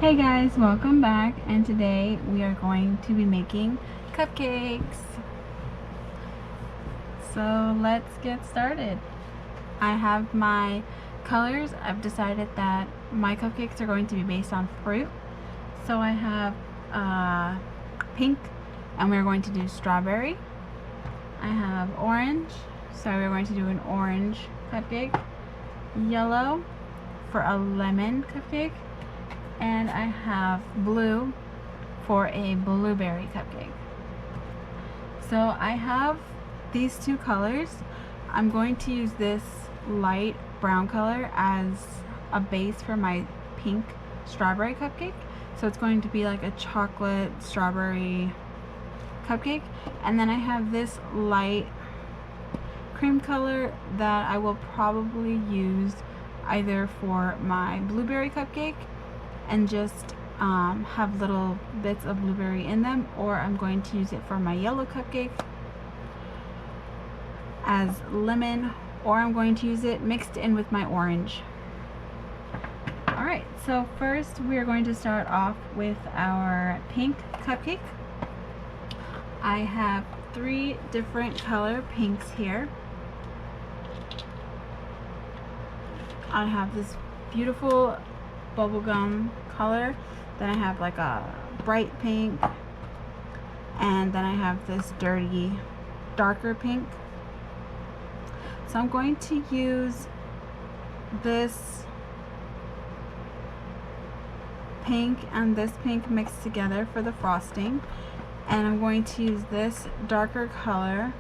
Hey guys, welcome back, and today we are going to be making cupcakes. So let's get started. I have my colors. I've decided that my cupcakes are going to be based on fruit. So I have pink, and we're going to do strawberry. I have orange, so we're going to do an orange cupcake. Yellow for a lemon cupcake. And I have blue for a blueberry cupcake. So I have these two colors. I'm going to use this light brown color as a base for my pink strawberry cupcake. So it's going to be like a chocolate strawberry cupcake. And then I have this light cream color that I will probably use either for my blueberry cupcake and just have little bits of blueberry in them, or I'm going to use it for my yellow cupcake as lemon, or I'm going to use it mixed in with my orange. Alright, so first we are going to start off with our pink cupcake. I have 3 different color pinks here. I have this beautiful bubblegum color, then I have like a bright pink, and then I have this dirty darker pink. So I'm going to use this pink and this pink mixed together for the frosting, and I'm going to use this darker color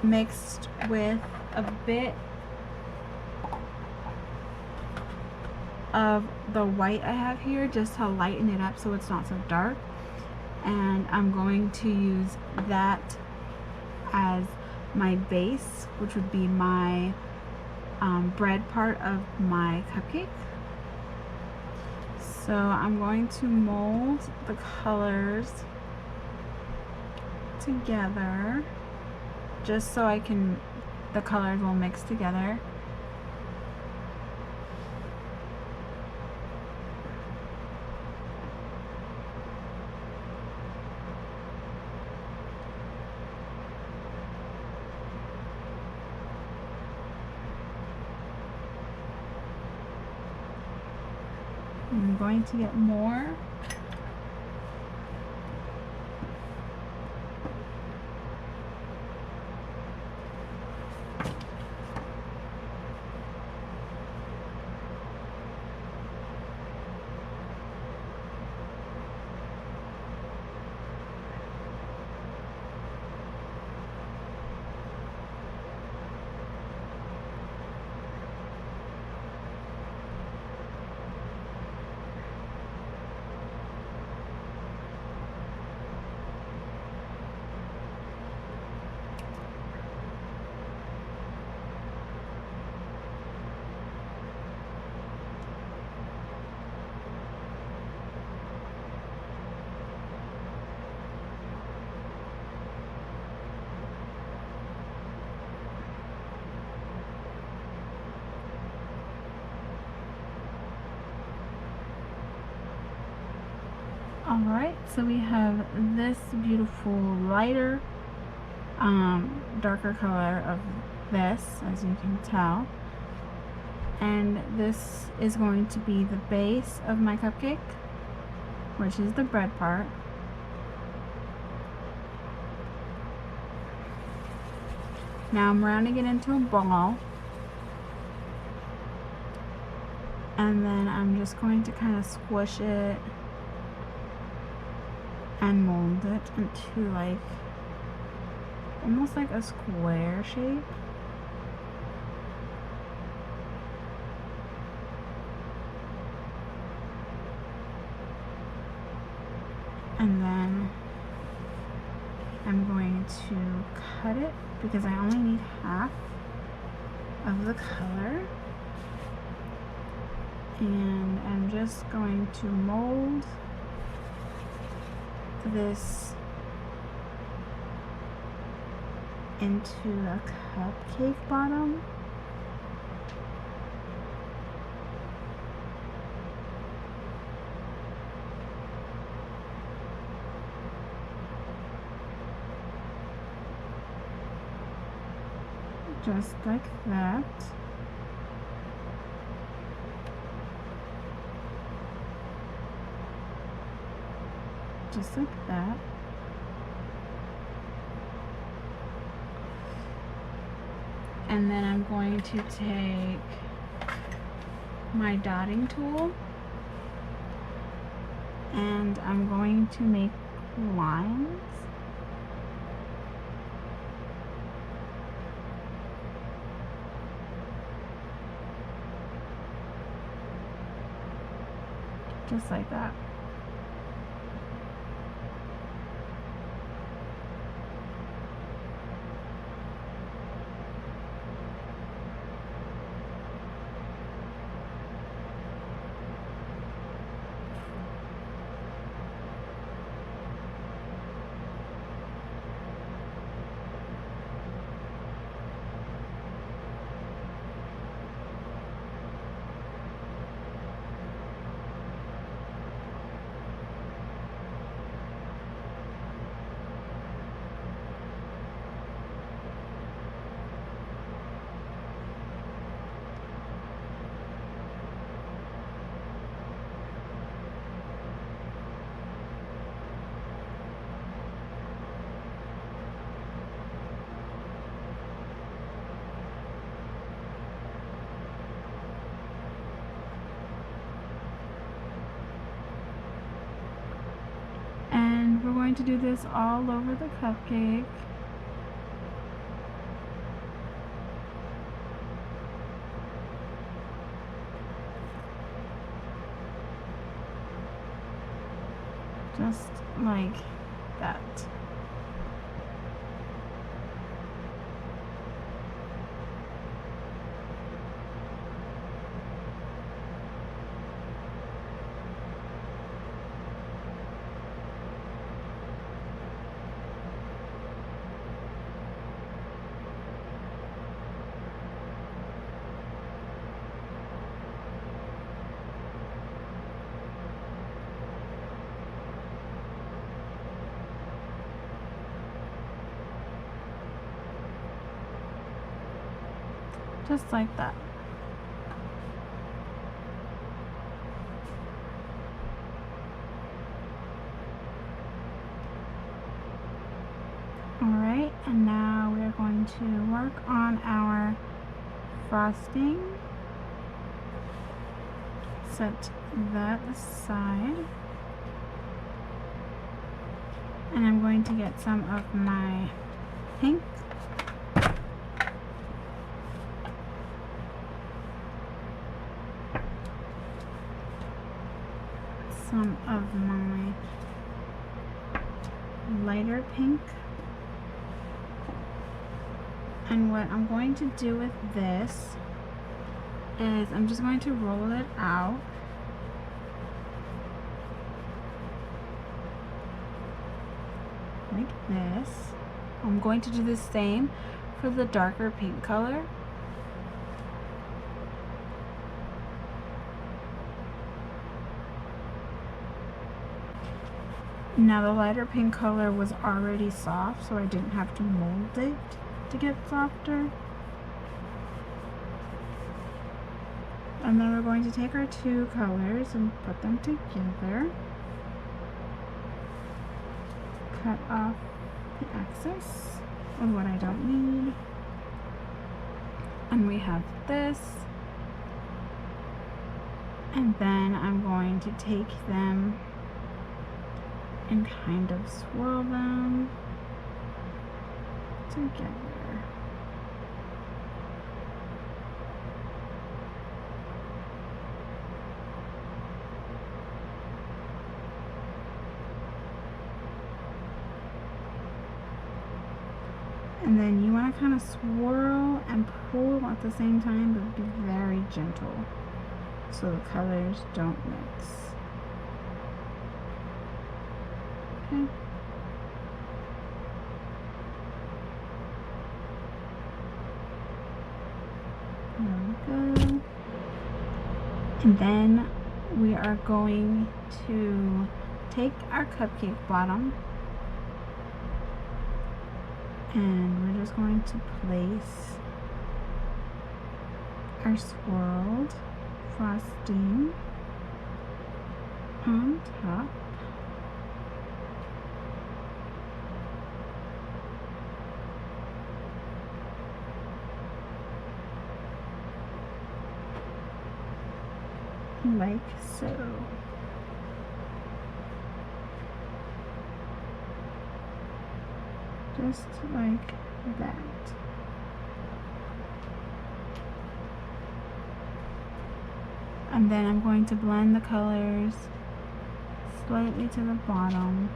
mixed with a bit of the white I have here just to lighten it up so it's not so dark, and I'm going to use that as my base, which would be my bread part of my cupcake. So I'm going to mold the colors together just so the colors will mix together. I'm going to get more. Alright, so we have this beautiful lighter, darker color of this, as you can tell. And this is going to be the base of my cupcake, which is the bread part. Now I'm rounding it into a ball. And then I'm just going to kind of squish it and mold it into like almost like a square shape. And then I'm going to cut it because I only need half of the color, and I'm just going to mold this into a cupcake bottom. just like that. Just like that. And then I'm going to take my dotting tool and I'm going to make lines. Just like that. And we're going to do this all over the cupcake. Just like that. Just like that. Alright, and now we're going to work on our frosting. Set that aside. And I'm going to get some of my pink. Some of my lighter pink. And what I'm going to do with this is I'm just going to roll it out. Like this. I'm going to do the same for the darker pink color. Now the lighter pink color was already soft, so I didn't have to mold it to get softer. And then we're going to take our two colors and put them together. Cut off the excess of what I don't need. And we have this. And then I'm going to take them and kind of swirl them together. And then you want to kind of swirl and pull at the same time, but be very gentle so the colors don't mix. Okay. There we go. And then we are going to take our cupcake bottom and we're just going to place our swirled frosting on top. Like so. Just like that. And then I'm going to blend the colors slightly to the bottom.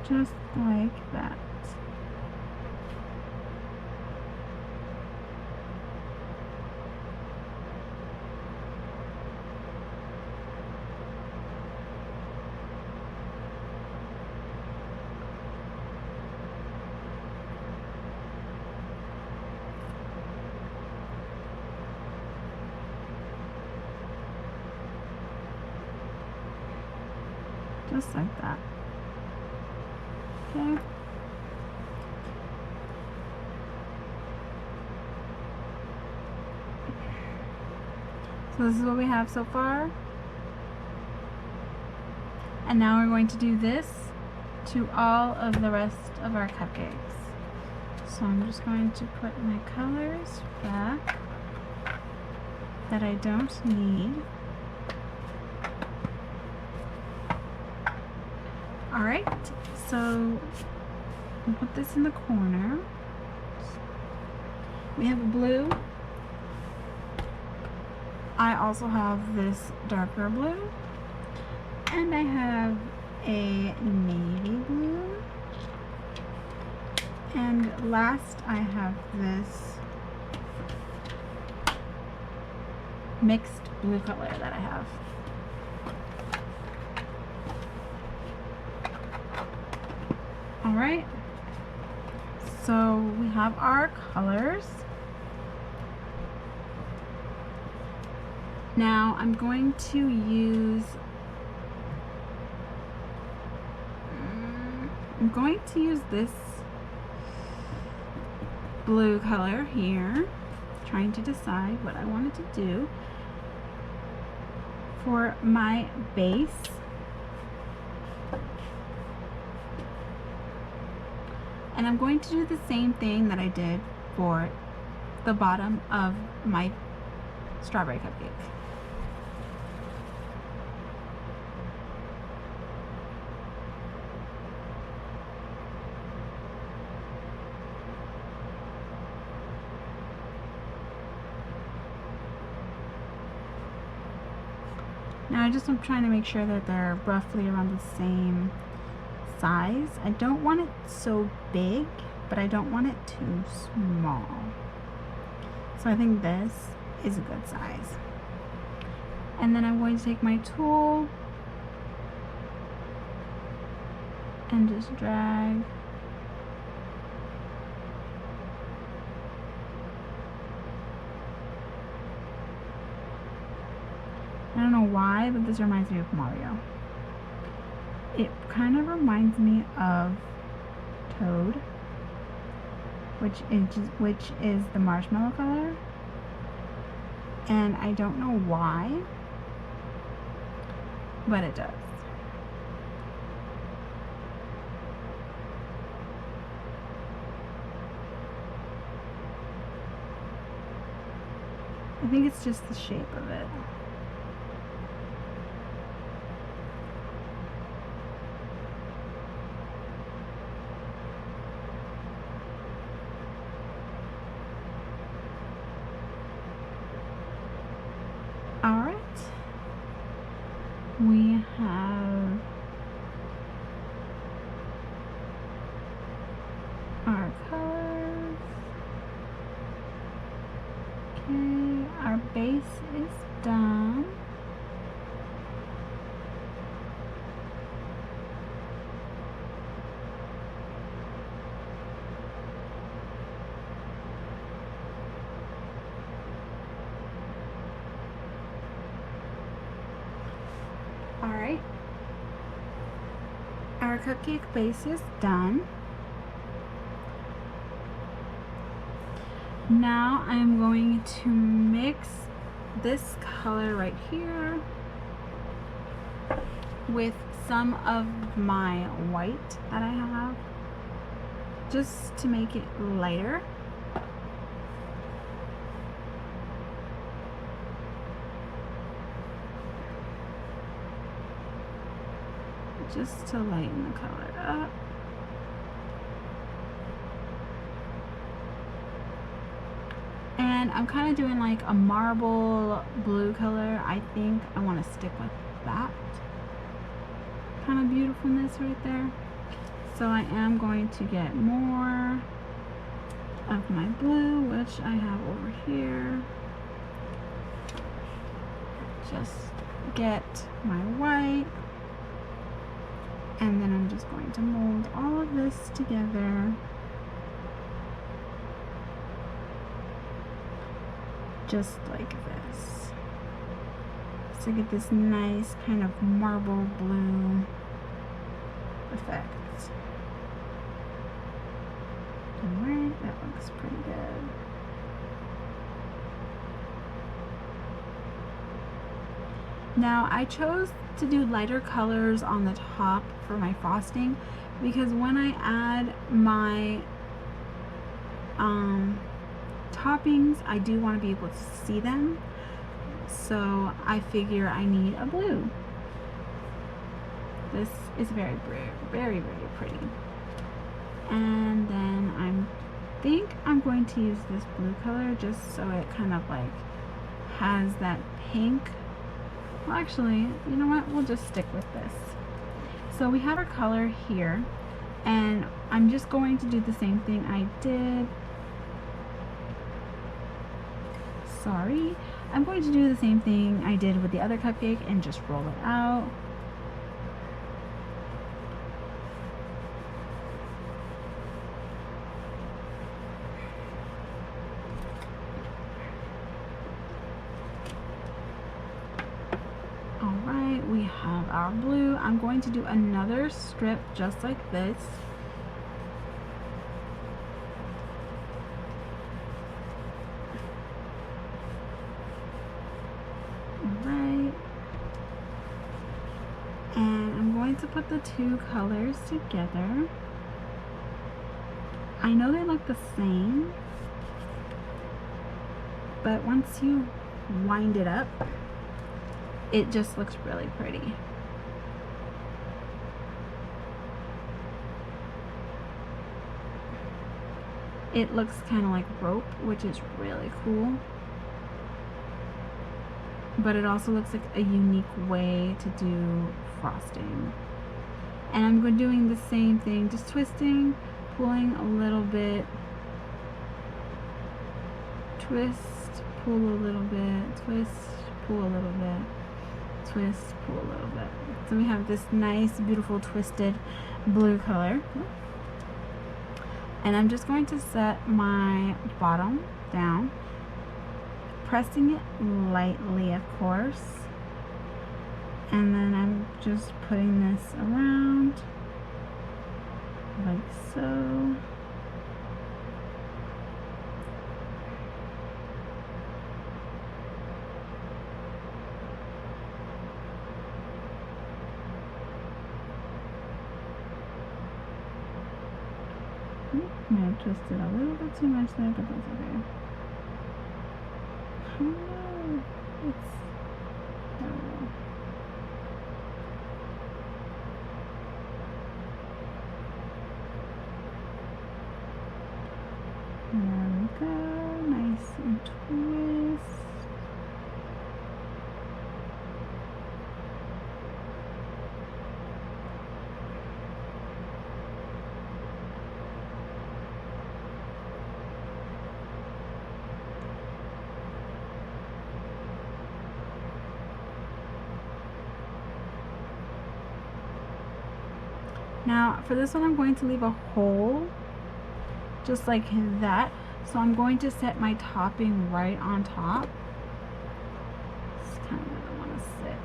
Just like that. Just like that. Okay. So this is what we have so far. And now we're going to do this to all of the rest of our cupcakes. So I'm just going to put my colors back that I don't need. Alright, so we'll put this in the corner. We have a blue. I also have this darker blue. And I have a navy blue. And last I have this mixed blue color that I have. Alright, so we have our colors. Now I'm going to use this blue color here, trying to decide what I wanted to do for my base. And I'm going to do the same thing that I did for the bottom of my strawberry cupcake. Now I'm trying to make sure that they're roughly around the same size. I don't want it so big, but I don't want it too small. So I think this is a good size. And then I'm going to take my tool and just drag . I don't know why, but this reminds me of Mario. It kind of reminds me of Toad, which is the marshmallow color. And I don't know why, but it does. I think it's just the shape of it. Alright, we have base is done. Alright, our cupcake base is done. Now I'm going to mix this color right here with some of my white that I have, just to make it lighter. Just to lighten the color up. And I'm kind of doing like a marble blue color. I think I want to stick with that kind of beautifulness right there. So I am going to get more of my blue, which I have over here. Just get my white. And then I'm just going to mold all of this together. Just like this. So get this nice kind of marble blue effect. Alright, that looks pretty good. Now I chose to do lighter colors on the top for my frosting because when I add my toppings, I do want to be able to see them. So I figure I need a blue. This is very, very pretty. And then I think I'm going to use this blue color just so it kind of like has that pink. Well, actually, you know what? We'll just stick with this. So we have our color here, and I'm just going to do the same thing I did. Sorry. I'm going to do the same thing I did with the other cupcake and just roll it out. Alright, we have our blue. I'm going to do another strip just like this. Alright. And I'm going to put the two colors together. I know they look the same, but once you wind it up, it just looks really pretty. It looks kind of like rope, which is really cool. But it also looks like a unique way to do frosting. And I'm doing the same thing, just twisting, pulling a little bit, twist, pull a little bit, twist, pull a little bit, twist, pull a little bit. So we have this nice, beautiful, twisted blue color. And I'm just going to set my bottom down, pressing it lightly, of course. And then I'm just putting this around like so. I may have twisted a little bit too much there, but that's okay. Oh no, it's, there we go. There we go, nice and twist. Now for this one I'm going to leave a hole just like that. So I'm going to set my topping right on top. It's kind of where I want to sit.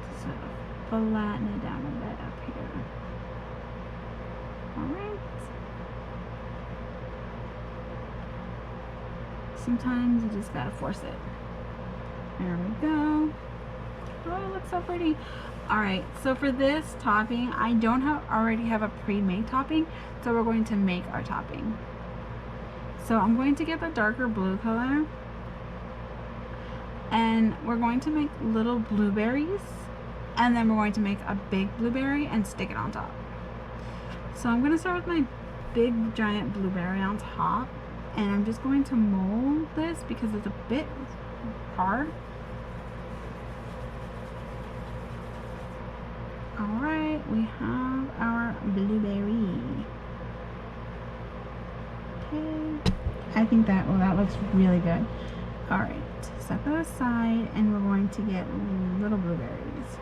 Just sort of flatten it down a bit up here. Alright. Sometimes you just gotta force it. There we go. Oh, it looks so pretty. Alright, so for this topping, I don't already have a pre-made topping, so we're going to make our topping. So I'm going to get the darker blue color, and we're going to make little blueberries, and then we're going to make a big blueberry and stick it on top. So I'm going to start with my big giant blueberry on top, and I'm just going to mold this because it's a bit hard. Alright, we have our blueberry. Okay. I think that, well, that looks really good. Alright, set that aside, and we're going to get little blueberries.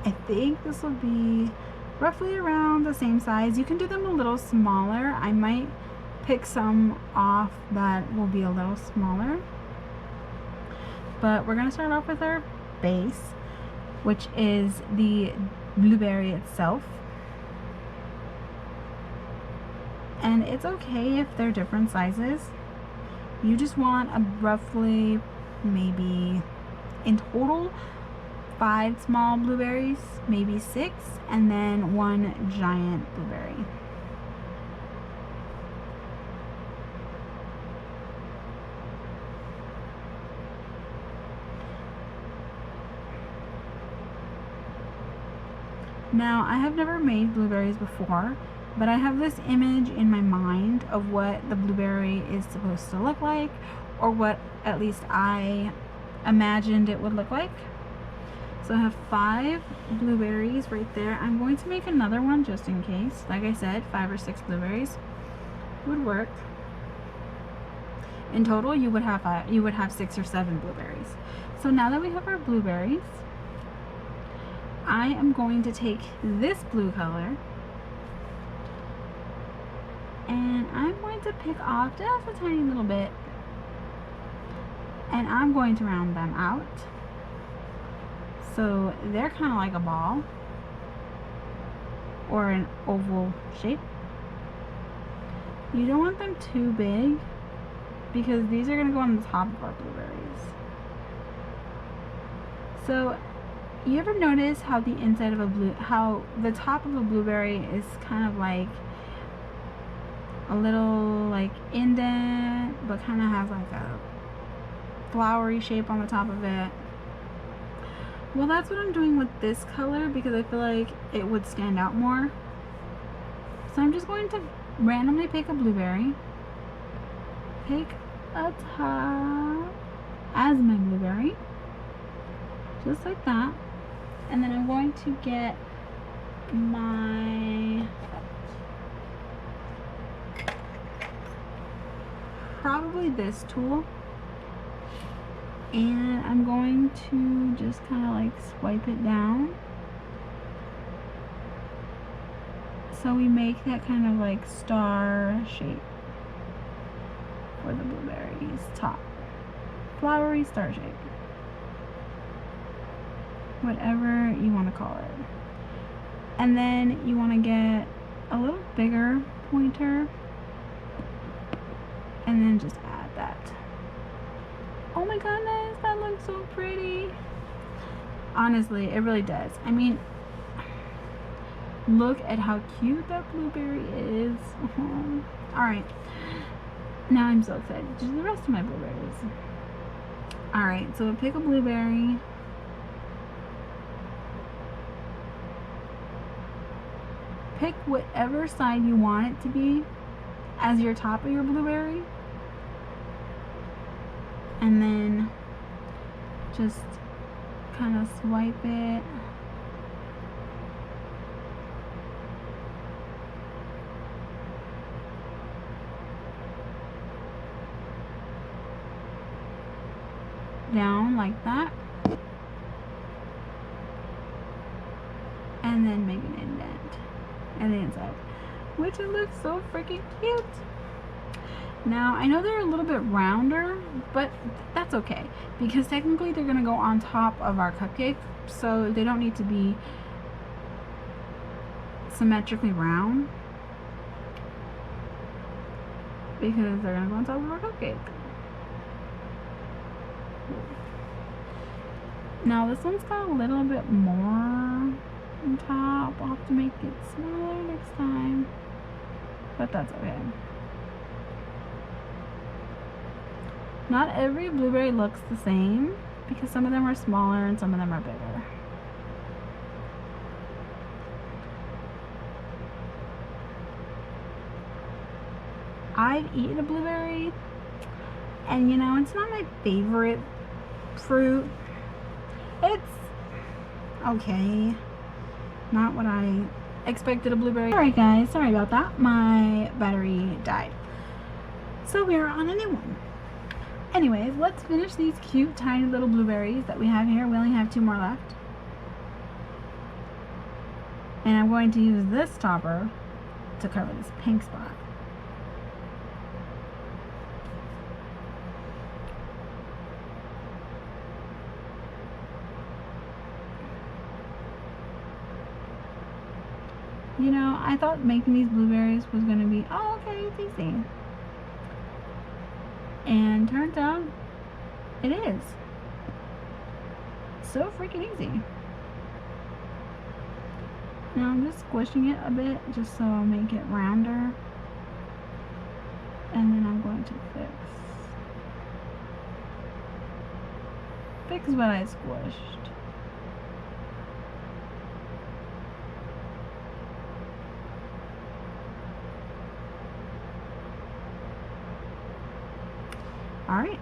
I think this will be roughly around the same size. You can do them a little smaller. I might pick some off that will be a little smaller. But we're going to start off with our base, which is the blueberry itself. And it's okay if they're different sizes. You just want a roughly, maybe in total, 5 small blueberries, maybe 6, and then 1 giant blueberry. Now, I have never made blueberries before, but I have this image in my mind of what the blueberry is supposed to look like, or what at least I imagined it would look like. So I have 5 blueberries right there. I'm going to make another one just in case. Like I said, 5 or 6 blueberries would work. In total, you would have 6 or 7 blueberries. So now that we have our blueberries, I am going to take this blue color, and I'm going to pick off just a tiny little bit, and I'm going to round them out so they're kind of like a ball or an oval shape. You don't want them too big because these are going to go on the top of our blueberries. So you ever notice how the inside of how the top of a blueberry is kind of like a little like indent, but kind of has like a flowery shape on the top of it? Well, that's what I'm doing with this color because I feel like it would stand out more. So I'm just going to randomly pick a blueberry, pick a top as my blueberry, just like that. And then I'm going to get my probably this tool, and I'm going to just kind of like swipe it down so we make that kind of like star shape for the blueberries top, flowery star shape, whatever you want to call it. And then you want to get a little bigger pointer and then just add that. Oh my goodness, that looks so pretty. Honestly, it really does. I mean, look at how cute that blueberry is. Alright, now I'm so excited to do the rest of my blueberries. Alright, so pick a blueberry. Pick whatever side you want it to be as your top of your blueberry, and then just kind of swipe it. down like that. And then make an indent at the inside, which it looks so freaking cute. Now, I know they're a little bit rounder, but that's okay, because technically they're going to go on top of our cupcake, so they don't need to be symmetrically round, because they're going to go on top of our cupcake. Now, this one's got a little bit more on top. I'll have to make it smaller next time, but that's okay. Not every blueberry looks the same, because some of them are smaller and some of them are bigger. I've eaten a blueberry, and you know, it's not my favorite fruit. It's okay. Not what I expected a blueberry. Alright guys, sorry about that. My battery died. So we're on a new one. Anyways, let's finish these cute tiny little blueberries that we have here. We only have 2 more left. And I'm going to use this topper to cover this pink spot. You know, I thought making these blueberries was going to be, oh, okay, it's easy. And turns out, it is. So freaking easy. Now I'm just squishing it a bit, just so I'll make it rounder. And then I'm going to fix what I squished. Alright,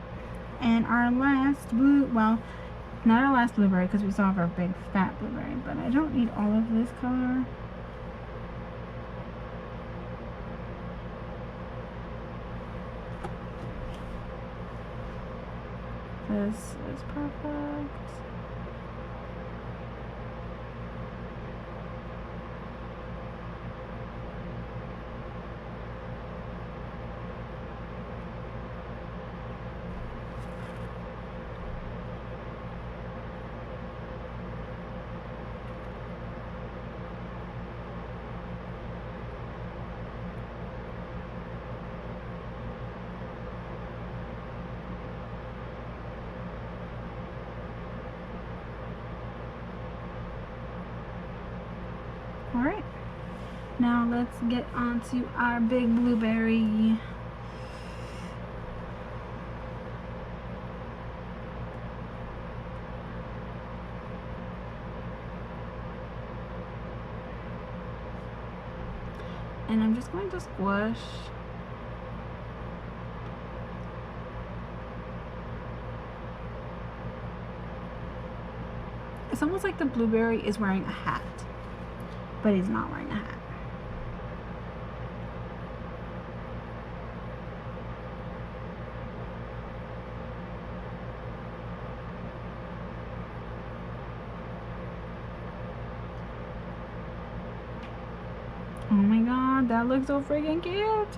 and our last well, not our last blueberry, because we still have our big fat blueberry, but I don't need all of this color. This is perfect. Alright, now let's get on to our big blueberry. And I'm just going to squish. It's almost like the blueberry is wearing a hat, but he's not wearing a hat. Oh my god, that looks so freaking cute.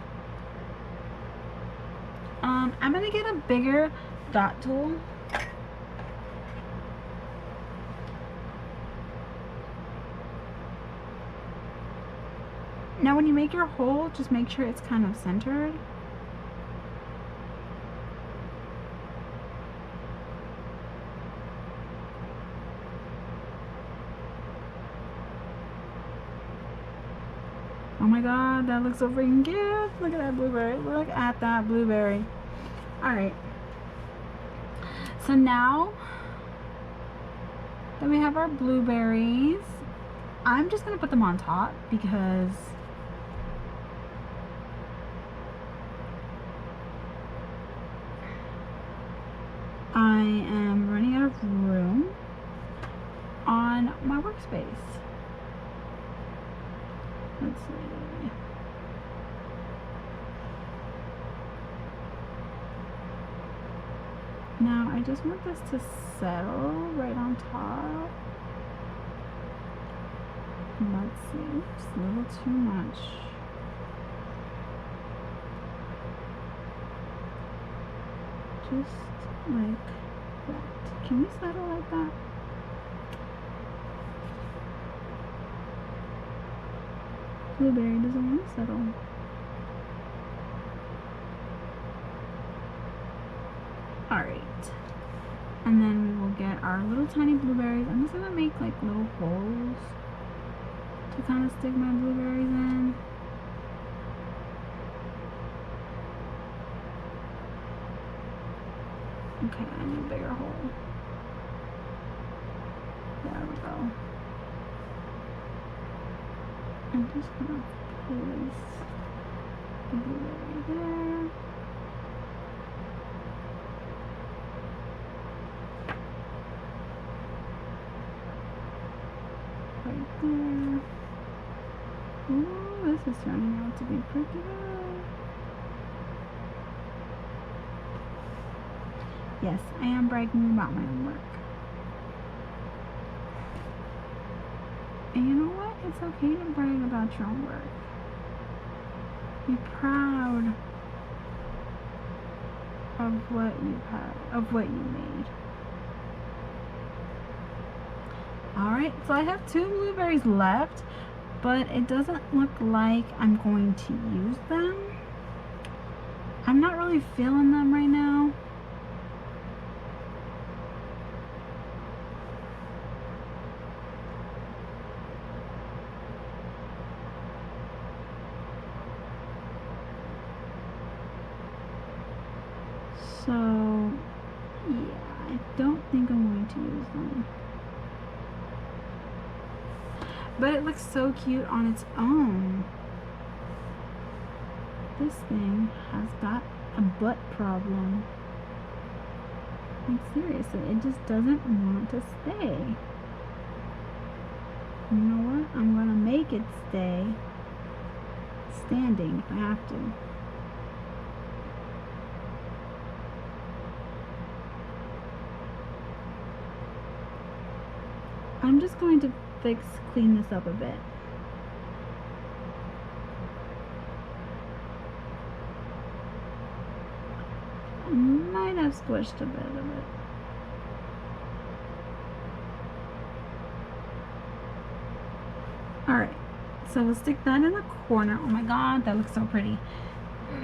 I'm gonna get a bigger dot tool. Now when you make your hole, just make sure it's kind of centered. Oh my god, that looks so freaking cute. Look at that blueberry. Look at that blueberry. Alright. So now that we have our blueberries, I'm just going to put them on top because I am running out of room on my workspace. Let's see. Now I just want this to settle right on top. Let's see, it's a little too much. Just like that. Can we settle like that? Blueberry doesn't want to settle. Alright. And then we will get our little tiny blueberries. I'm just gonna make like little holes to kind of stick my blueberries in. Okay, I need a bigger hole. There we go. I'm just gonna place the blueberry there. Right there. Ooh, this is turning out to be pretty good. Yes, I am bragging about my own work. And you know what? It's okay to brag about your own work. Be proud of what you have, of what you made. Alright, so I have 2 blueberries left, but it doesn't look like I'm going to use them. I'm not really feeling them right now. So, yeah, I don't think I'm going to use them. But it looks so cute on its own. This thing has got a butt problem. Like seriously, it just doesn't want to stay. You know what? I'm gonna make it stay standing if I have to. I'm just going to clean this up a bit. I might have squished a bit of it. Alright, so we'll stick that in the corner. Oh my god, that looks so pretty.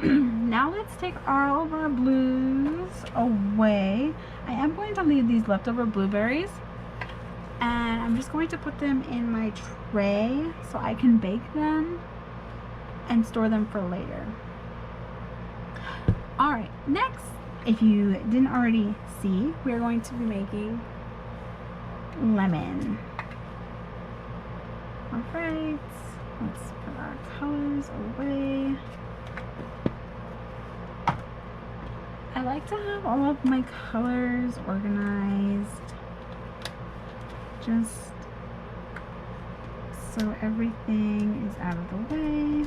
Now let's take all of our blues away. I am going to leave these leftover blueberries, and I'm just going to put them in my tray so I can bake them and store them for later. Alright, next, if you didn't already see, we're going to be making lemon. Alright, let's put our colors away. I like to have all of my colors organized, just so everything is out of the way.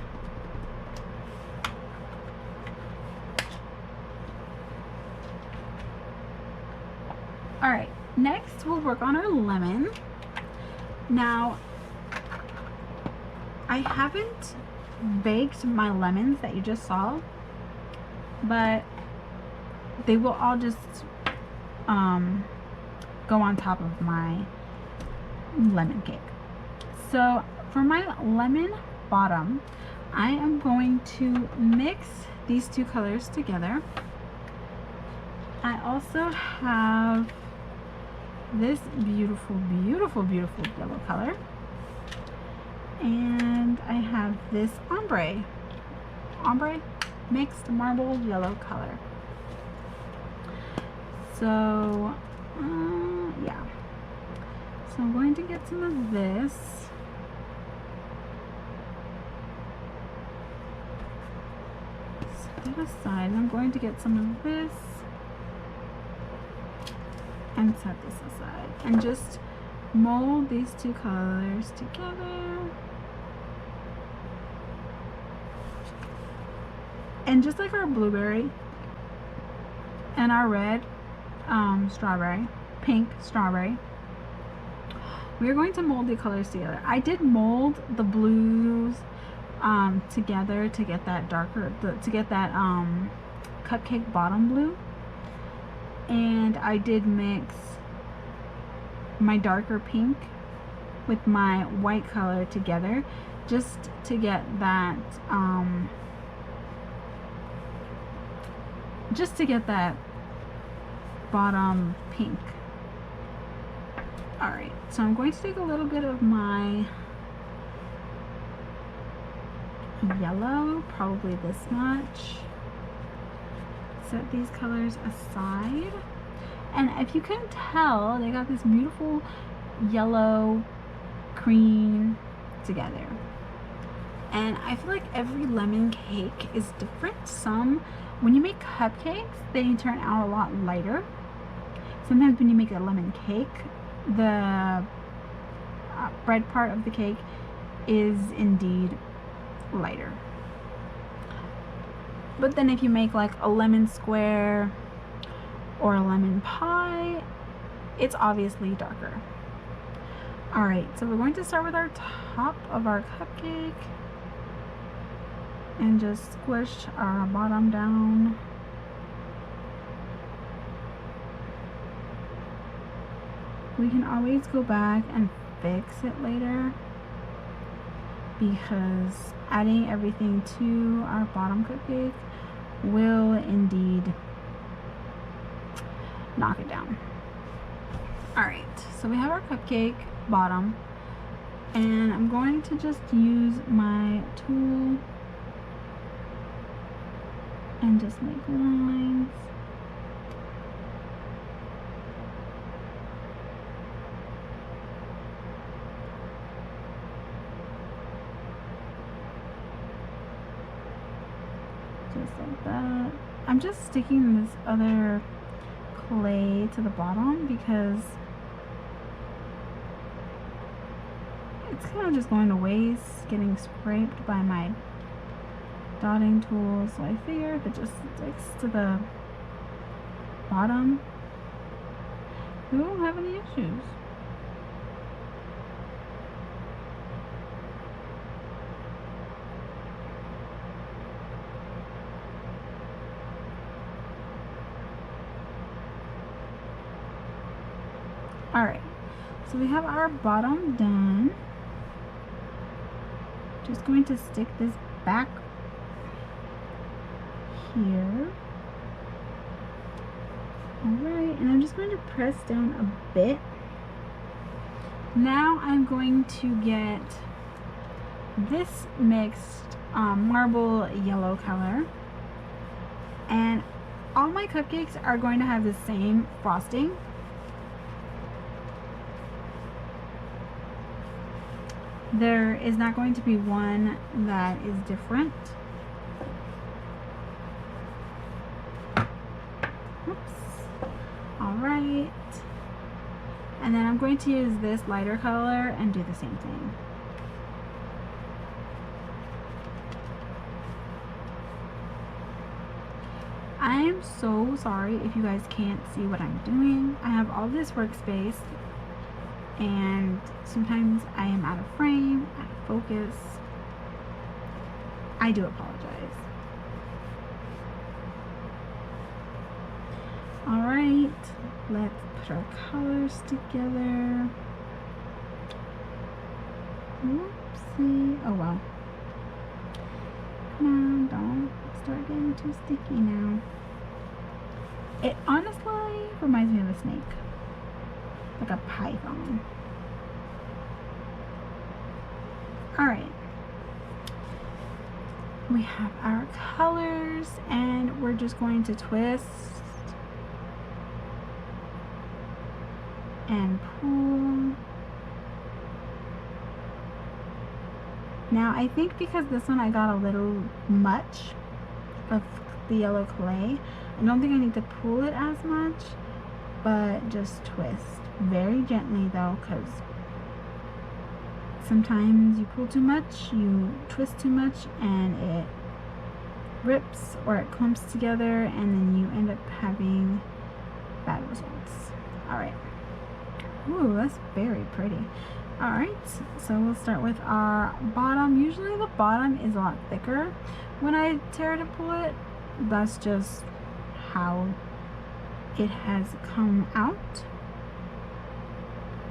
Alright, next we'll work on our lemon. Now, I haven't baked my lemons that you just saw, but they will all just go on top of my lemon cake. So for my lemon bottom, I am going to mix these 2 colors together. I also have this beautiful, beautiful, beautiful yellow color, and I have this ombre mixed marble yellow color. So yeah, so I'm going to get some of this. Set that aside. I'm going to get some of this and set this aside and just mold these 2 colors together. And just like our blueberry and our red, strawberry, pink strawberry. We're going to mold the colors together. I did mold the blues together to get that darker, to get that cupcake bottom blue, and I did mix my darker pink with my white color together just to get that bottom pink. Alright, so I'm going to take a little bit of my yellow, probably this much, set these colors aside, and if you couldn't tell, they got this beautiful yellow cream together. And I feel like every lemon cake is different. Some, when you make cupcakes, they turn out a lot lighter. Sometimes when you make a lemon cake, the bread part of the cake is indeed lighter. But then if you make like a lemon square or a lemon pie, it's obviously darker. Alright, so we're going to start with our top of our cupcake and just squish our bottom down. We can always go back and fix it later, because adding everything to our bottom cupcake will indeed knock it down. Alright, so we have our cupcake bottom, and I'm going to just use my tool and just make lines. Just like that. I'm just sticking this other clay to the bottom because it's kind of just going to waste, getting scraped by my dotting tool, so I figure if it just sticks to the bottom, we won't have any issues. Alright, so we have our bottom done. Just going to stick this back here. Alright, and I'm just going to press down a bit. Now I'm going to get this mixed marble yellow color, and all my cupcakes are going to have the same frosting. There is not going to be one that is different. Oops. Alright. And then I'm going to use this lighter color and do the same thing. I am so sorry if you guys can't see what I'm doing. I have all this workspace, and sometimes I am out of frame, out of focus. I do apologize. Alright, let's put our colors together. Whoopsie. Oh well. Come on, don't start getting too sticky now. It honestly reminds me of a snake. Like a python. Alright. We have our colors, and we're just going to twist and pull. Now I think because this one I got a little much of the yellow clay, I don't think I need to pull it as much, but just twist. Very gently though, because sometimes you pull too much, you twist too much, and it rips or it clumps together, and then you end up having bad results. Alright. Ooh, that's very pretty. Alright, so we'll start with our bottom. Usually the bottom is a lot thicker when I tear it and pull it. That's just how it has come out.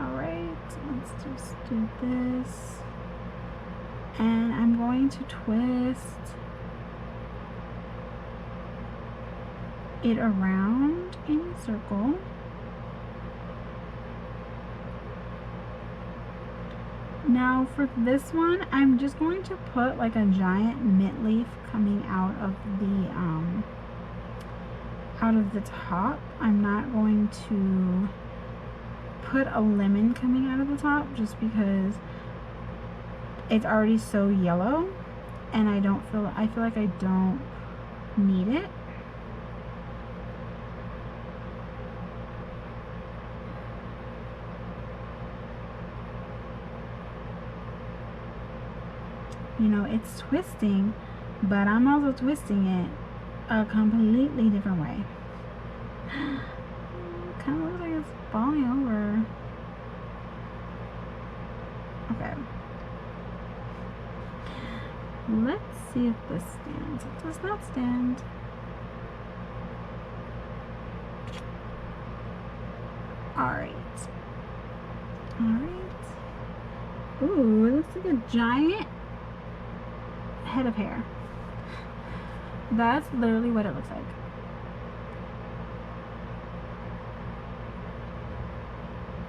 Alright, let's just do this. And I'm going to twist it around in a circle. Now for this one, I'm just going to put like a giant mint leaf coming out of the top. I'm not going to put a lemon coming out of the top just because it's already so yellow and I feel like I don't need it. You know, it's twisting, but I'm also twisting it a completely different way. Kind of looks like it's falling over. Okay. Let's see if this stands. It does not stand. Alright. Alright. Ooh, it looks like a giant head of hair. That's literally what it looks like.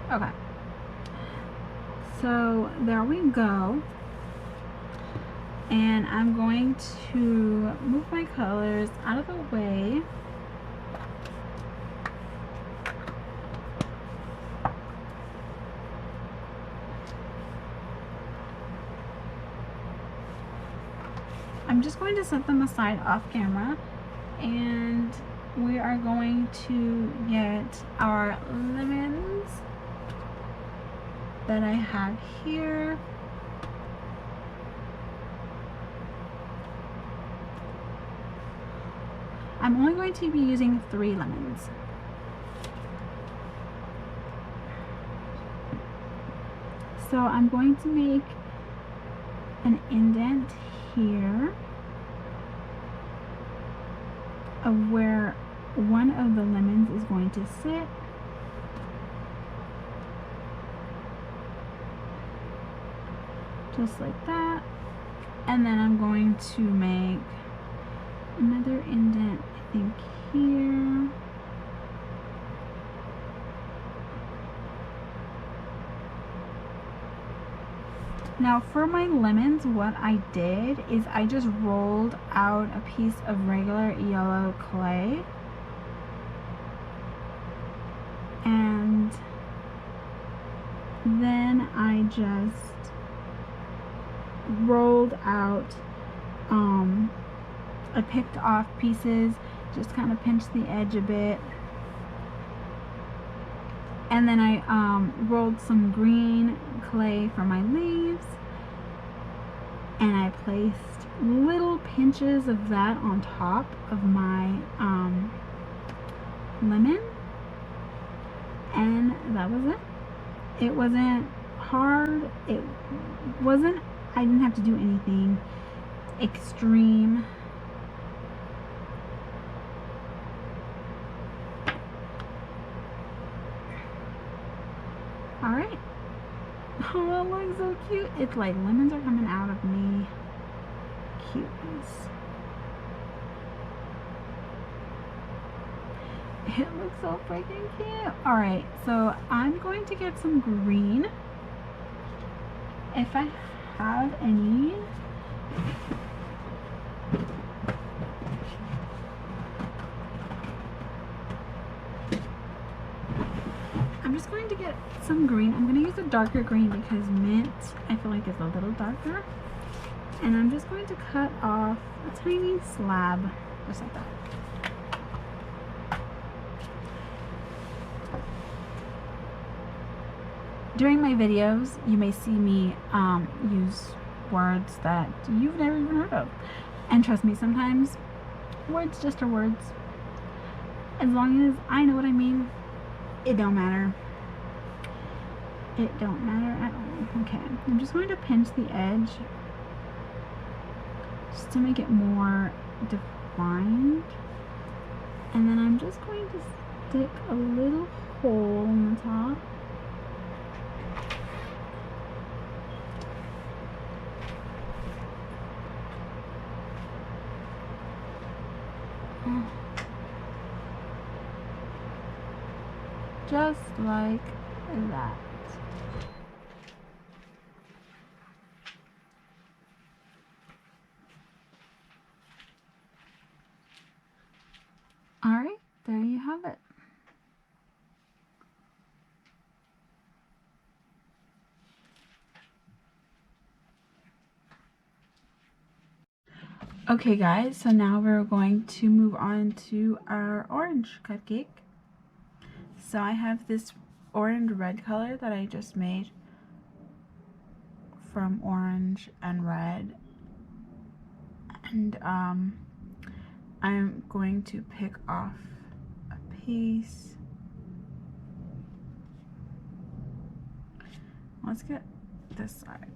Okay. So there we go. And I'm going to move my colors out of the way. I'm just going to set them aside off camera, and we are going to get our lemons that I have here. I'm only going to be using 3 lemons. So I'm going to make an indent here of where one of the lemons is going to sit. Just like that. And then I'm going to make another indent, I think, here. Now for my lemons, what I did is I just rolled out a piece of regular yellow clay and then I just rolled out, I picked off pieces, just kind of pinched the edge a bit, and then I rolled some green clay for my leaves, and I placed little pinches of that on top of my lemon, and that was it. It wasn't hard, I didn't have to do anything extreme. Alright. Oh, that looks so cute. It's like lemons are coming out of me. Cuteness. It looks so freaking cute. Alright, so I'm going to get some green. If I have any. I'm just going to get some green. I'm going to use a darker green because mint, I feel like, is a little darker. And I'm just going to cut off a tiny slab, just like that. During my videos, you may see me use words that you've never even heard of. And trust me, sometimes words just are words. As long as I know what I mean, It don't matter. It don't matter at all. Okay, I'm just going to pinch the edge just to make it more defined. And then I'm just going to stick a little hole in the top. Just like that. Alright, there you have it. Okay guys, so now we're going to move on to our orange cupcake. So I have this orange red color that I just made from orange and red. And I'm going to pick off a piece. Let's get this side.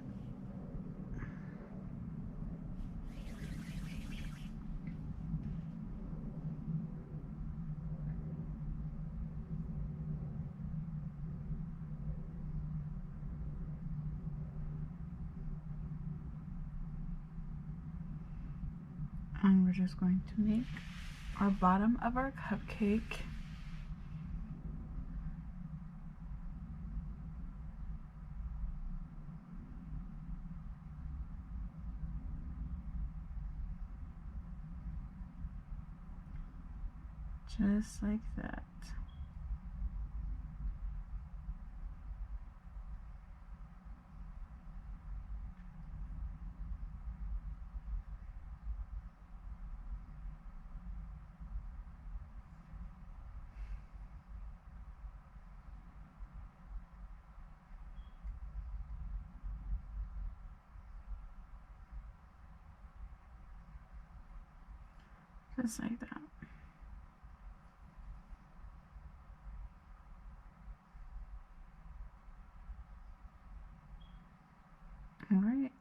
And we're just going to make our bottom of our cupcake. Just like that. Just like that. All right.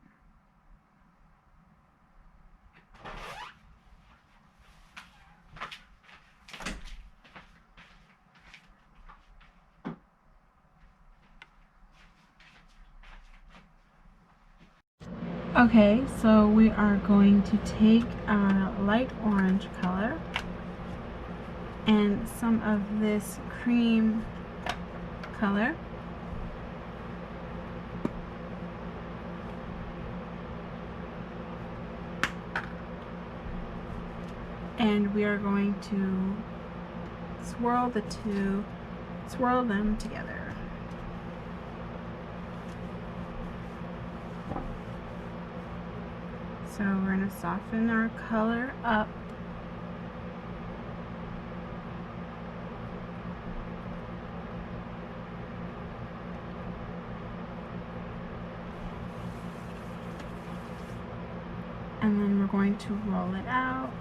Okay, so we are going to take our light orange color and some of this cream color, and we are going to swirl them together. So we're going to soften our color up. And then we're going to roll it out.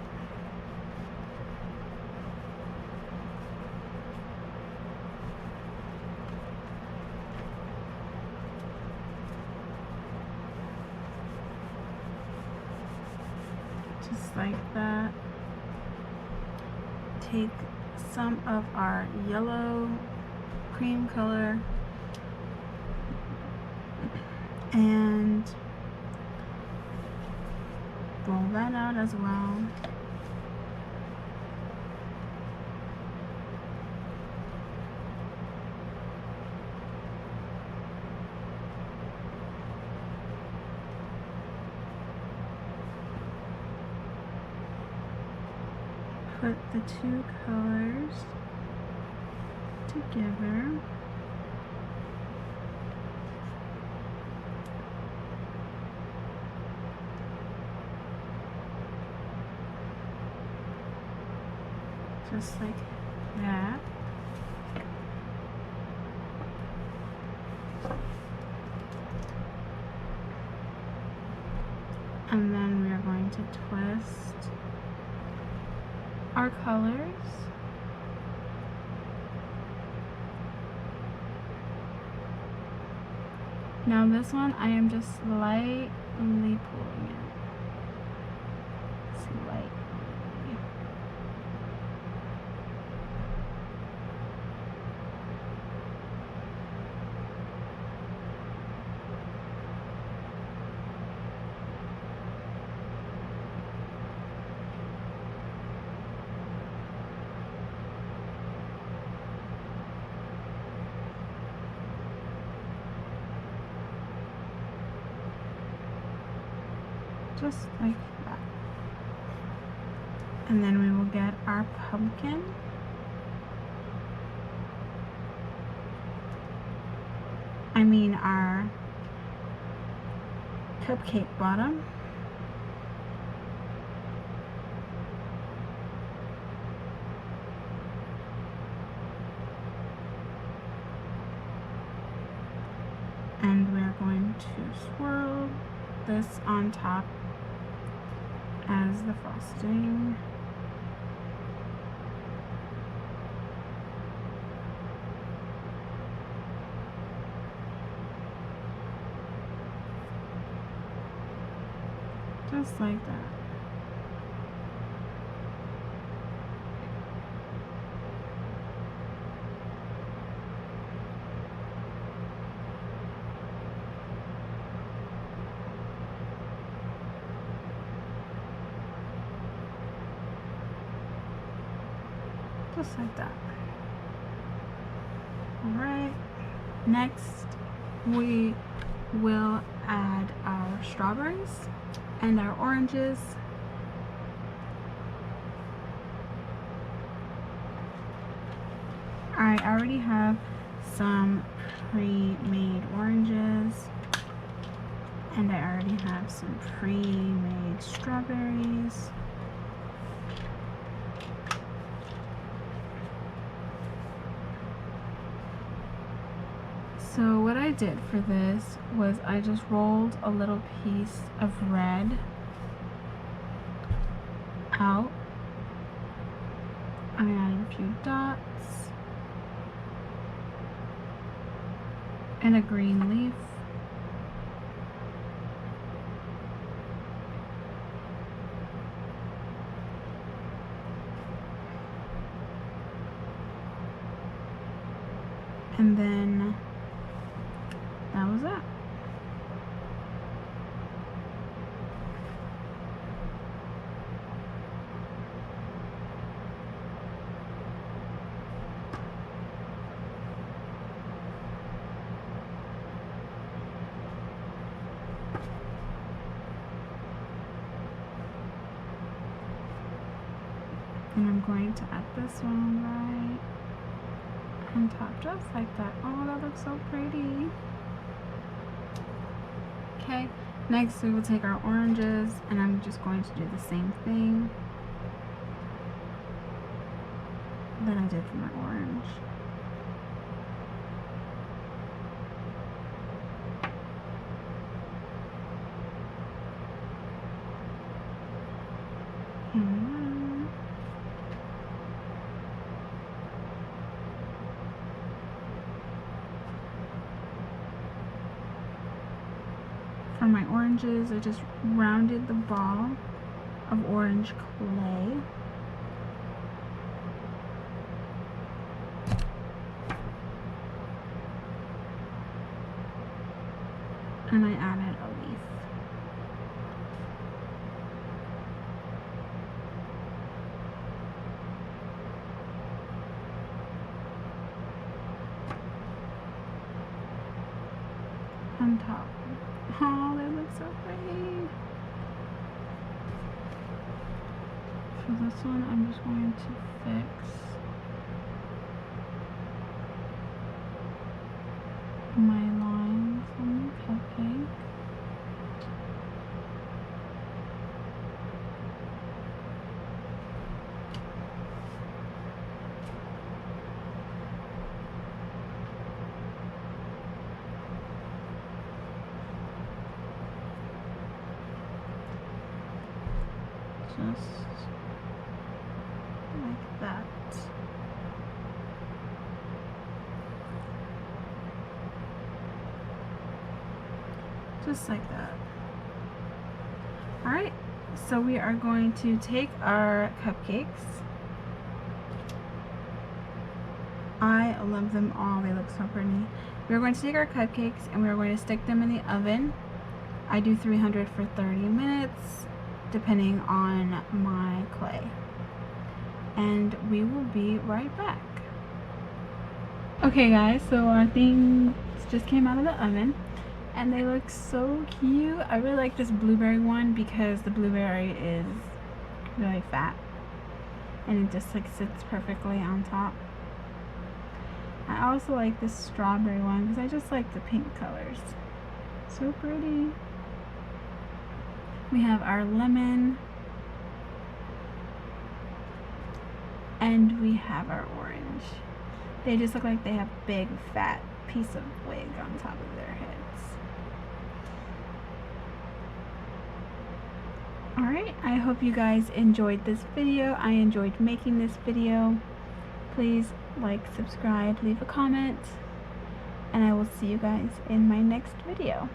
Just like that. Take some of our yellow cream color and roll that out as well. Put the two colors together. Just like that. And then we are going to twist our colors. Now this one, I am just slightly pulling it. Slightly. Just like that. And then we will get our pumpkin. I mean our cupcake bottom. And we're going to swirl this on top as the frosting. Just like that. Just like that. Alright, next we will add our strawberries and our oranges. I already have some pre-made oranges, and I already have some pre-made strawberries. So what I did for this was I just rolled a little piece of red out. I added a few dots and a green leaf. And then that was it. And I'm going to add this one right on top, just like that. Oh, that looks so pretty. Okay, next we will take our oranges, and I'm just going to do the same thing that I did for my orange. For my oranges, I just rounded the ball of orange clay. And I added a leaf. On top. Oh, they look so pretty. For this one, I'm just going to fix my lines on the cupcake. Just like that. Just like that. Alright, so we are going to take our cupcakes. I love them all. They look so pretty. We're going to take our cupcakes and we're going to stick them in the oven. I do 300 for 30 minutes, depending on my clay. And we will be right back. Okay guys, so our things just came out of the oven and they look so cute. I really like this blueberry one because the blueberry is really fat and it just like sits perfectly on top. I also like this strawberry one because I just like the pink colors. So pretty. We have our lemon and we have our orange. They just look like they have a big fat piece of wig on top of their heads. Alright, I hope you guys enjoyed this video. I enjoyed making this video. Please like, subscribe, leave a comment, and I will see you guys in my next video.